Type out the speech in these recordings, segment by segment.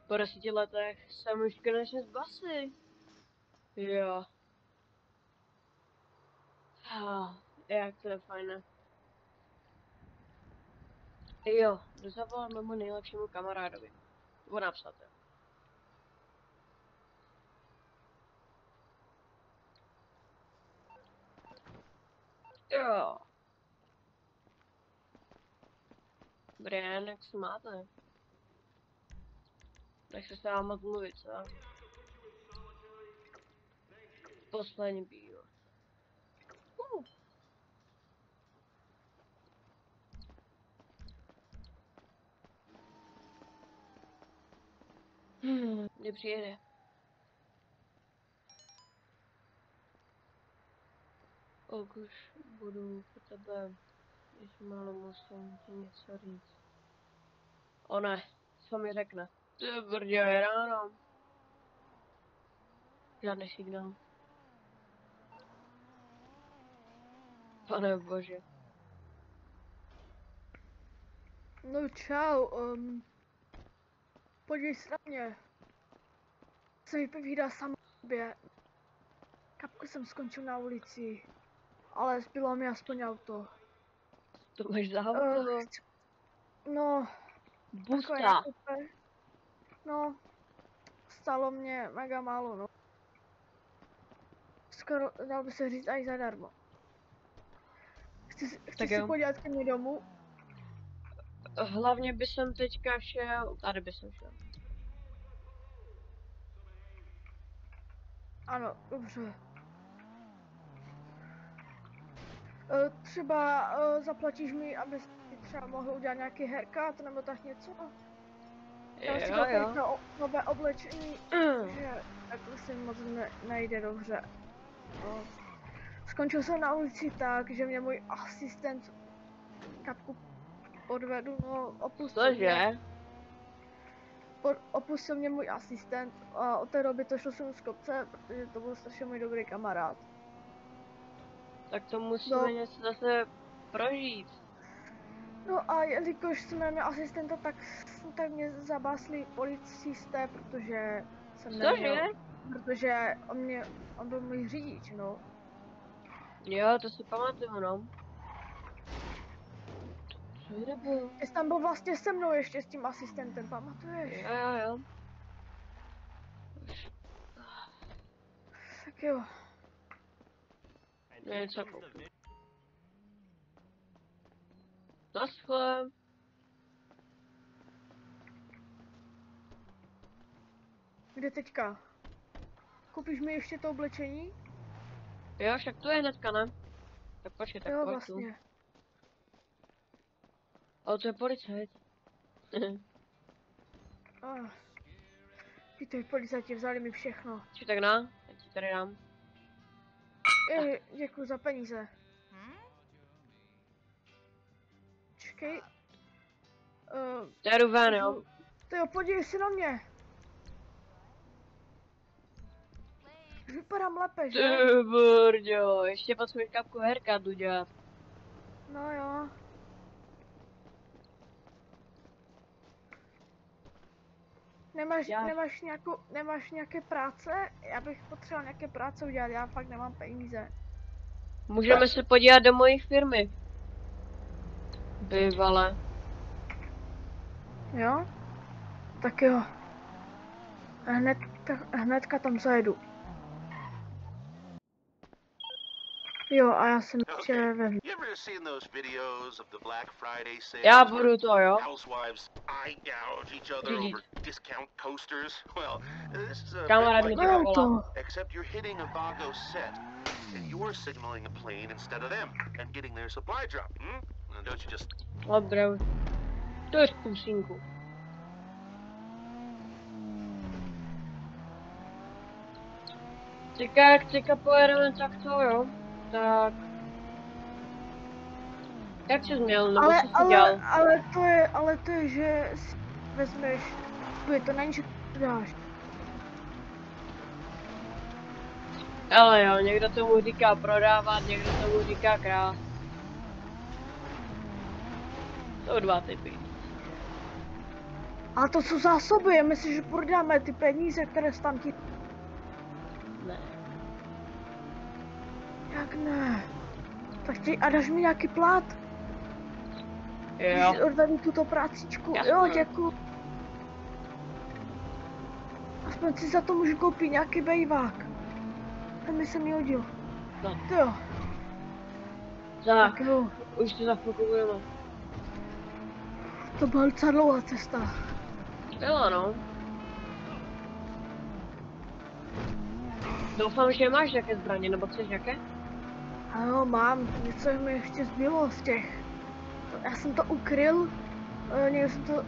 Po 10 letech jsem už konečně z basy. Jo. Jak to je fajné. Jo, zavolal mému nejlepšímu kamarádovi. Nebo napsat, jo. Jo. Brian, jak se máte? Nechci se vám moc mluvit, co? Poslední bíl. Kdy přijede? Už budu po tebe, když málo musím ti něco říct. O ne, co mi řekne? Ty brdě, je ráno. Žádný signál. Pane bože. No čau, podívej se na mě. Se mi povídá sama sobě. Kapku jsem skončil na ulici, ale zbylo mi aspoň auto. To máš za auto? No, Busta. No, stalo mě mega málo, no. Skoro, dal by se říct, aj zadarmo. Chci si podívat ke mně domů. Hlavně by jsem teďka šel, tady by jsem šel. Ano, dobře. Třeba zaplatíš mi, abys si třeba mohl udělat nějaký haircut nebo tak něco? Já si koupím nové oblečení, že takhle se moc nejde dobře. No. Skončil jsem na ulici tak, že mě můj asistent Kapku podvedl, no opustil mě. Opustil mě můj asistent a od té doby to šlo jsem z kopce, protože to byl strašně můj dobrý kamarád. Tak to musíme něco zase prožít. No a jelikož jsme měli asistenta, tak mě zabásli policisté, protože jsem neměl, protože on byl můj řidič, no. Jo, to si pamatuju, no. Co jde bylo? Jsi tam byl vlastně se mnou ještě s tím asistentem, pamatuješ? Jo. Tak jo. Něco koupím. Naschle. Kde teďka? Koupíš mi ještě to oblečení? Jo, však to je hnedka, ne? Tak počkej, tak jo, vlastně. Ale to je policajt. Ty policajti vzali mi všechno. Či tak na? Já ti tady dám. Děkuji za peníze. Čekej. Já jdu ven, jo? Tyjo, podívej si na mě. Vypadám lépe, že? Ty burďo, ještě potřebuješ Kapku haircut udělat. No jo. Nemáš nějaké práce? Já bych potřeboval nějaké práce udělat, já fakt nemám peníze. Můžeme se podívat do mojí firmy. Bývalé. Jo? Tak jo. Hnedka tam zajedu. Jo, a já jsem ještě vezmu. Já budu to, jo? Kamarád mi to volá. Dobré. To je zkusínku. Teďka pojedeme takto, jo? Tak. Jak jsi měl, nebo co jsi dělal? Ale to je, že si vezmeš, to není, že to dáš. Ale jo, někdo tomu říká prodávat, někdo tomu říká krát. Jsou dva typy. A to jsou zásoby, myslíš, že prodáme ty peníze, které jsou tam ti... Ne. Jak ne? Tak a dáš mi nějaký plát? Jo. Když odvedu tuto prácičku. Jasně. Jo, děkuji. Aspoň si za to můžu koupit nějaký bejvák. Ten by se mi hodil. No. Jo. Tak, Jo. už to za chvilku budeme. To byla docela dlouhá cesta. Jo, no. Doufám, že máš nějaké zbraně, nebo chceš nějaké? Ano, mám. Něco mi ještě zbylo z těch. Já jsem to ukryl. Někde jsem to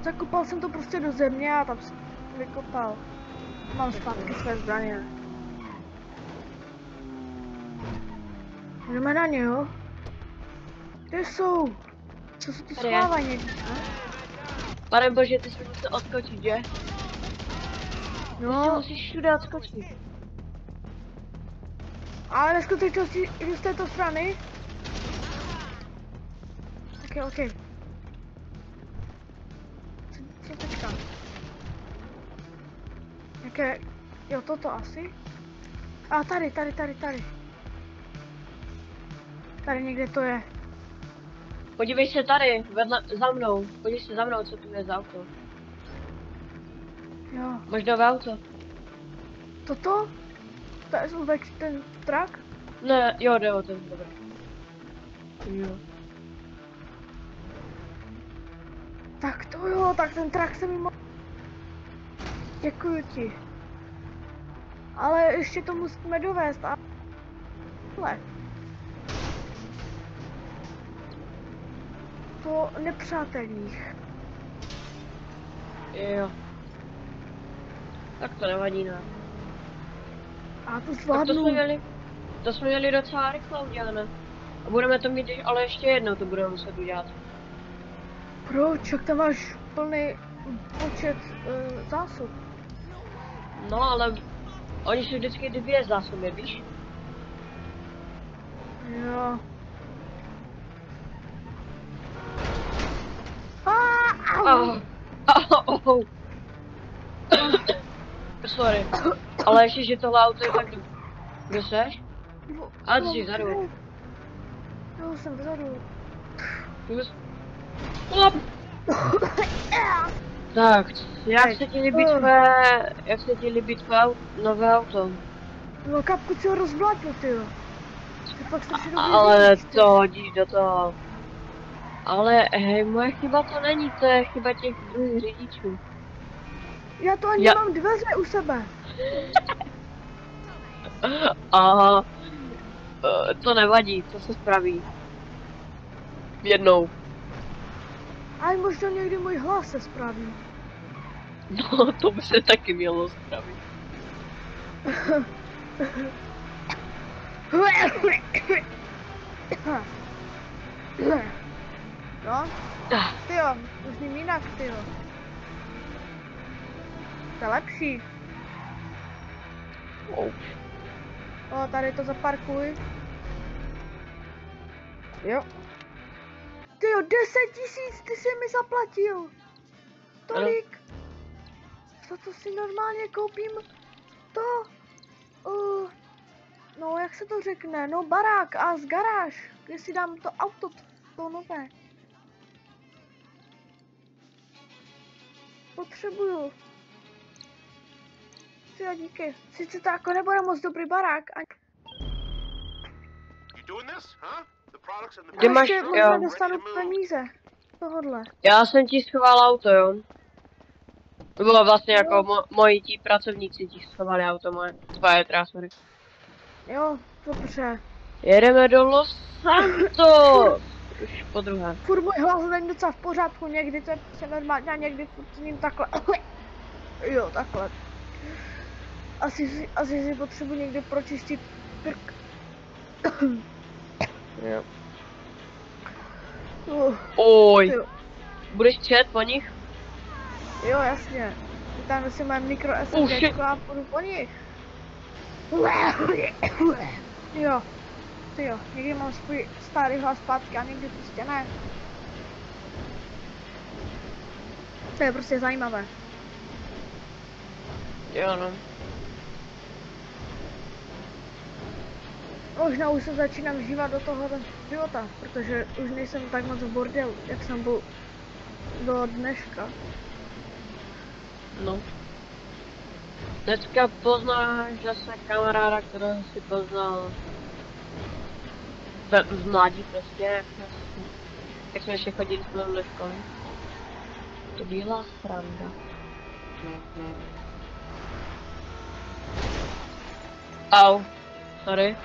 zakopal jsem to prostě do země a tam jsem vykopal. Mám zpátky své zbraně. Jdeme na ně, jo? Kde jsou? Co se tu Tady je. schovávají někde, ne? Pane bože, ty jsi musel odskočit, že? Ty No, musíš všude odskočit. ale ve skutečnosti jdu z této strany. Ok. Co teďka? Jaké? Jo, toto asi? A tady. Tady někde to je. Podívej se tady, vedle, za mnou. Podívej se za mnou, co tu je za auto. Jo. Máš nové auto? Toto? To je SUV, ten trak? Ne, jo, jde o ten, dobré. Jo. Tak to jo, tak ten trak se mi Děkuji ti. Ale ještě to musíme dovést a... Po nepřátelích. Jo. Tak to nevadí, ne? A to Tak zvládnu. to jsme měli docela rychle udělané. A budeme to mít, ale ještě jednou to budeme muset udělat. Proč? Jak tam máš plný počet zásob? No, ale oni jsou vždycky 2 zásoby, víš? Jo. Oh. Sorry. Ale ještě, že tohle auto je tak... Kde seš? A ty jsi vzadu. Jo, jsem vzadu. Tak, jak se ti líbí tvé nové auto? No kapku si ho rozblátil, tyjo. Ty fakt strašně dobrý Ale řidič, ty. to hodíš do toho. Ale hej, moje chyba to není, to je chyba těch druhých řidičů. Já to ani nemám dveře u sebe. A to nevadí, to se spraví. Jednou. Ale možná někdy můj hlas se spraví. No, to by se taky mělo spravit. No, tyjo, už ním jinak, tyjo. To je lepší. Oh. O, tady to zaparkuj. Jo. Tyjo, 10 000, ty jsi mi zaplatil. Tolik. Za to si normálně koupím to. No, jak se to řekne? No, barák a z garáž, kde si dám to auto, to nové. Potřebuju. Jo, díky. Sice to jako nebude moc dobrý barák. Kde máš, ještě možná dostanu peníze. Tohodle. Já jsem ti schoval auto, jo. To bylo vlastně jako moji ti pracovníci ti schovali auto moje. Tvoje sorry. Jo, dobře. Jedeme do Los Santos! Už po druhé. Furt můj hlas není docela v pořádku, někdy to je prostě normálně a někdy furt s ním takhle. Jo, takhle. Asi si potřebuji někdy pročistit krk. Jo. Oj. Oj. Budeš čet po nich? Jo, jasně. Tam si mám mikro SSDčko a půjdu po nich. Jo. Ty jo, někdy mám svůj starý hlas zpátky a někdy prostě ne. To je prostě zajímavé. Jo no. Možná už se začínám vžívat do toho života, protože už nejsem tak moc v bordelu, jak jsem byl do dneška. No. Dneska poznáš zase kamaráda, kterého si poznal v mládí prostě, jak jsme ještě chodili spolu do školy. To byla sranda. Au, sorry.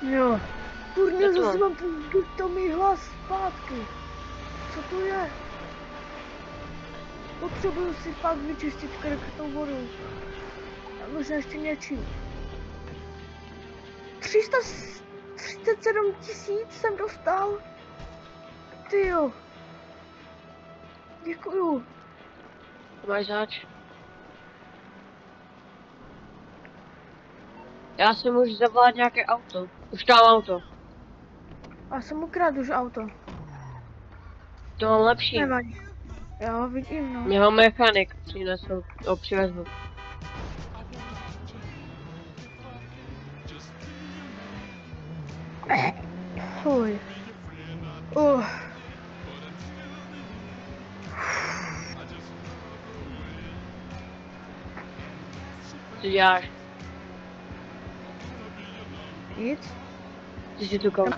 Jo. Kurně, Co to zase mám? mám ten pitomý hlas zpátky. Co to je? Potřebuju si fakt vyčistit krk tou vodou. A možná ještě něčím. 337 000 jsem dostal. Tyjo. Děkuju. To máš zač. Já si můžu zavolat nějaké auto. Už tam mám auto. A jsem ukradl už auto. To mám lepší. Nevadí. Jo, vidím, no. Mě ho mechanik přinesl, přivezl. Fuj. Co děláš? Nic? Ty si tu kom...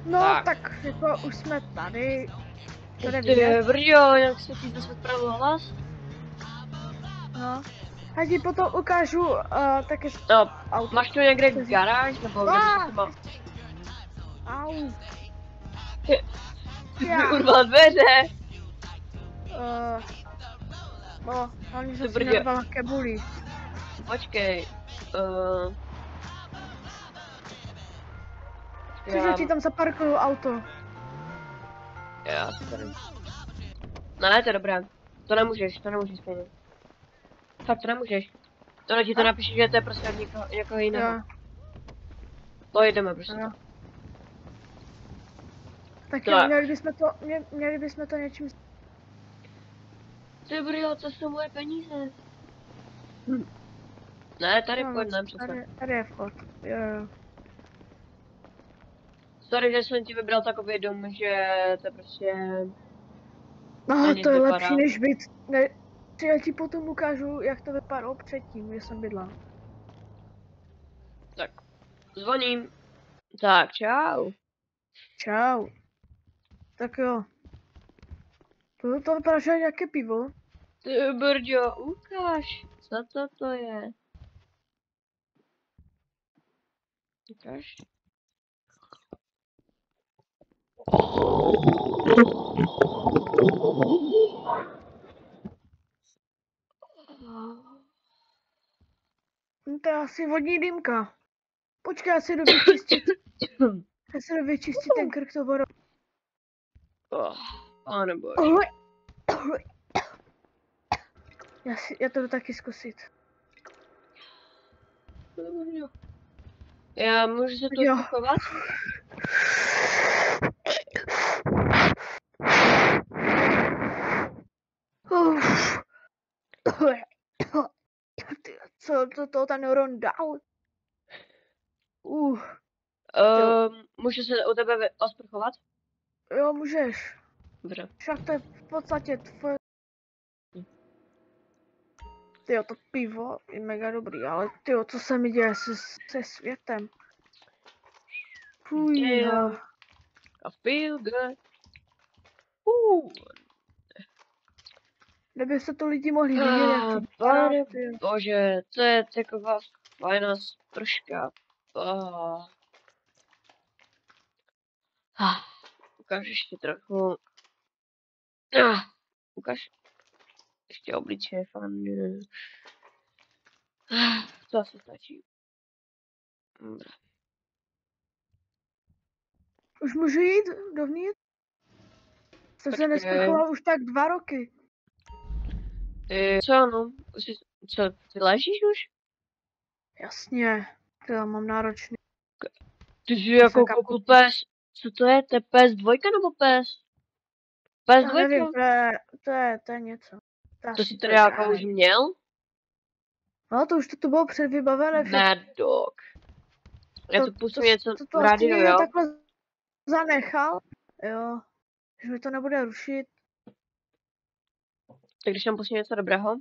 No, Tak. tak jako už jsme tady. To jde Ty vidět. brďo, jak se ti zase pravil hlas? No. A ti potom ukážu taky No, auto. máš tu někde garáž, nebo kde bys to mal? Au. Ty jsi Já. mi urval dveře. No, hlavně Ty jsem si brďo. narvala kebuli. Počkej. Chceš, že ti tam zaparkuju auto? Já si tady. Ne, to je dobré. To nemůžeš stejně. Fakt to nemůžeš. To ti to A? napíše, že to je prostě od někoho jiného. Jo. Pojedeme prostě. Jo. Tak To jo, je- měli bychom to něčím... Ty brjo, to jsou moje peníze. Ne, tady No, pojedeme přece. tady je vchod. Jo. Sorry, že jsem ti vybral takový dům, že to prostě... No, Ani to je vypadá. lepší než být... Ne, já ti potom ukážu, jak to vypadalo předtím, kde jsem bydla. Tak, zvoním. Tak, čau. Čau. Tak jo. To vypadá, že je nějaké pivo. Ty brďo, ukáž. Co to je? Ukáž. To je asi vodní dýmka. Počkej, já si jdu vyčistit. Já si jdu vyčistit ten krk to vodou. Pane bože. Já to jdu taky zkusit. Já můžu se tu Jo. schovat? Co to ten Ron dal? Můžu se u tebe osprchovat? Jo, můžeš. Dobře. Však to je v podstatě tvoje... Tyjo, to pivo je mega dobrý, ale tyjo, co se mi děje se světem? Fuj, Yeah. I feel good. Kdyby se to lidi mohli vidět, jak to vypadá, Pane tyjo. bože, to je taková fajná sprška. Ukáž ještě trochu. Ukáž. Ještě obličeje, fan. To asi stačí. Dobré. Už můžu jít dovnitř? Jsem se Počkej. nesprchoval už tak 2 roky. Co no? Co, ty ležíš už? Jasně, tyjo, mám náročný. Ty jsi jako Jsem kokot pes. Co to je? To je PS2 nebo PS? Já nevím, PS2? to je něco. To si tady jako už měl? No, to už to bylo předvybavené všechno. Mad Dog. Já to pustím něco to v asi rádiu, někdo jo? takhle zanechal. Jo. Že mi to nebude rušit. Tak když tam pustím něco dobrého.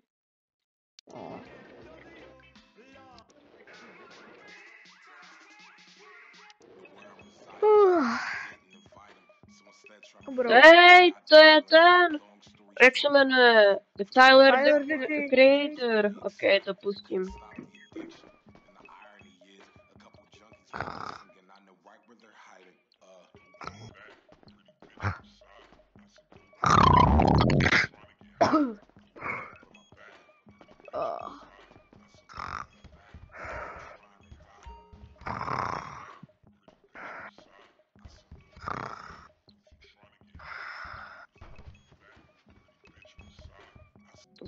Hej, to je ten! Jak se jmenuje? Tyler the Creator. Ok, to pustím.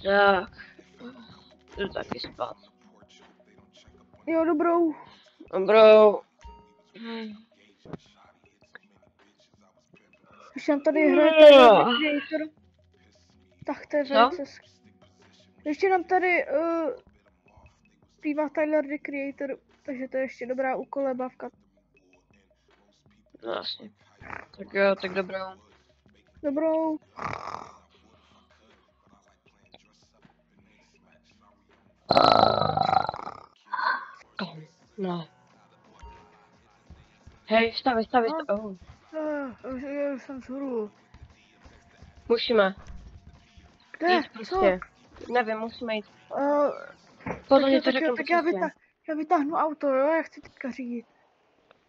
Tak. Jdu taky spát. Jo, dobrou. Dobrou. Když nám tady hraje Tyler the Creator, tak to je Co? velice ještě nám tady zpívá Tyler the Creator, takže to je ještě dobrá úkolebávka. No jasně. Tak jo, tak dobrou. Dobrou. No. Hej, vstavej. Oh. Už jsem zhrubu. Musíme. Kde? Jít prostě. Nevím, musíme jít. Podle mě to řeknu tak přesně. já vytáhnu auto, jo, já chci teďka řídit.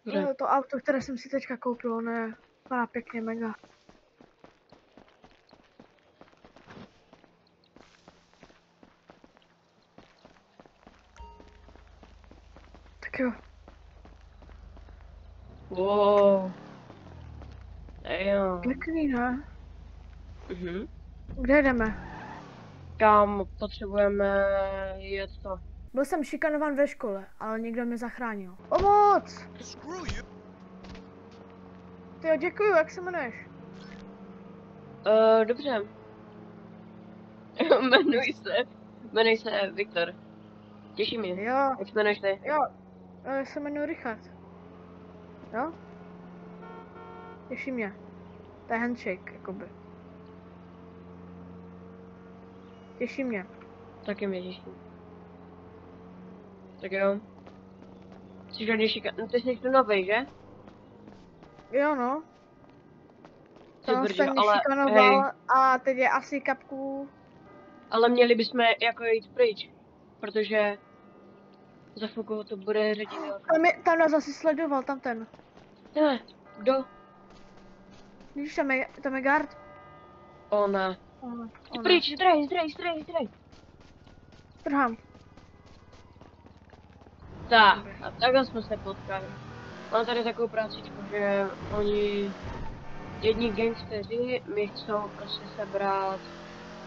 Dobře. To auto, které jsem si teďka koupil, ne, vypadá pěkně mega. Tak jo. Wow. Jo. Pěkný, ne? Mhm. Kde jdeme? Kam potřebujeme jet to? Byl jsem šikanovan ve škole, ale někdo mě zachránil. Pomoc! Tyjo, děkuju, jak se jmenuješ? Dobře. Jmenuji se Viktor. Těší mě. Jo, Jak se jmenuješ ty? jo, já se jmenuji Richard. Jo? Těší mě. To je handshake, jakoby. Těší mě. Taky mě těší. Tak jo. Jsi žádný ty jsi někdo novej, že? Jo, no. Ty Tam brďo, jsem mě ale šikanoval hej, a teď je asi kapku. ale měli bychom jako jít pryč, protože za chvilku to bude ředitel. Tam nás asi sledoval, tam ten. Ne, kdo? Víš, tam je guard. Ona. Ona. Pryč, zdrej. Trhám. Tak, a takhle jsme se potkali. Mám tady takovou prácičku, že oni, jedni gangsteři, mi chcou prostě sebrat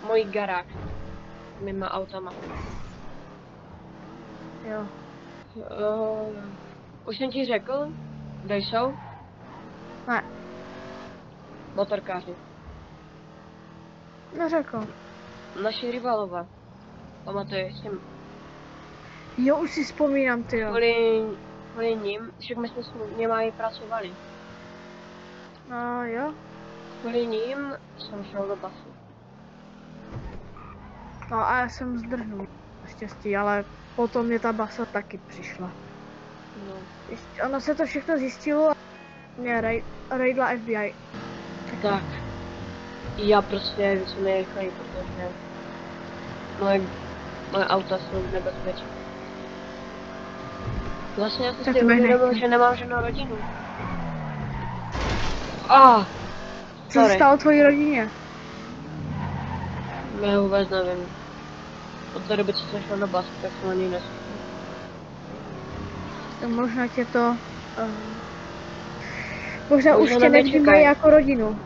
mojí garáž s mýma autama. Jo. Už jsem ti řekl, kde jsou? Ne, Motorkáři. neřekl. Naši rivalové. Pamatuješ si? Jo, už si vzpomínám, ty jo. Kvůli ním, však my jsme s nimi pracovali. No jo. Kvůli ním jsem šel do basu. No a já jsem zdrhnul. Naštěstí, ale potom mě ta basa taky přišla. No. Ono se to všechno zjistilo a mě raidla FBI. Tak. Já prostě více nerychleji, protože moje auta jsou v nebezpečí. Vlastně já jsem si uvědomil, že nemám žádnou rodinu. Co se stalo tvojí rodině? Já vůbec nevím. Od té doby, co jsem šel na basu, tak jsem ani neslyšel. To možná tě to... možná už tě nevnímají jako rodinu.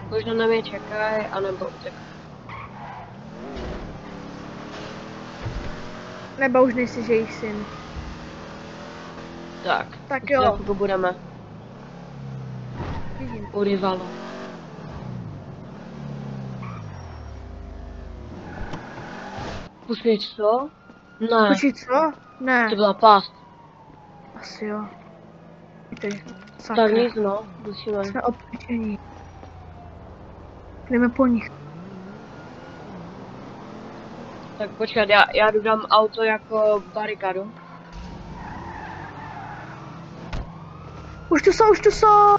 Možná na mě čekají, anebo uteknou. Nebo už nejsi jejich syn. Tak jo. Jako budeme. urývalo. Počkej, co? Ne, Počkej, co? Ne. to byla past. Asi jo. Ty, Tak sakra. nic no, musíme. Jsme obklíčení. Jdeme po nich. Tak počkat, já dodám auto jako barikadu. Už tu jsou!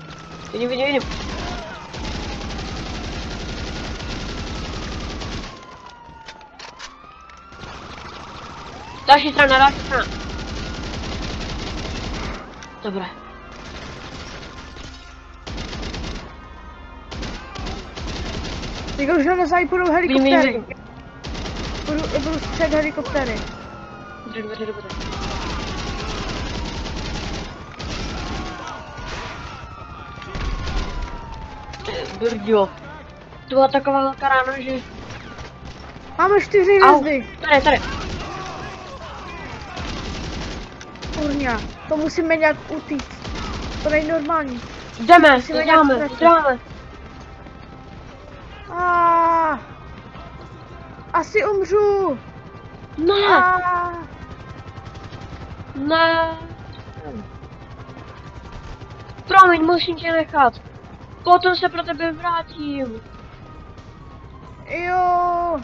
Vidím. Další strana. Dobré. Říkal, že na zájí budou helikoptéry. Vím. Budu střed helikoptéry. Dobře. Brďo. To byla taková velká rána, že... Máme 4 hvězdy. Tady. Kurňa, to musíme nějak utíct. To není normální. Jdeme. Asi umřu. Ne. Ne. Promiň, musím tě nechat. Potom se pro tebe vrátím. Jo.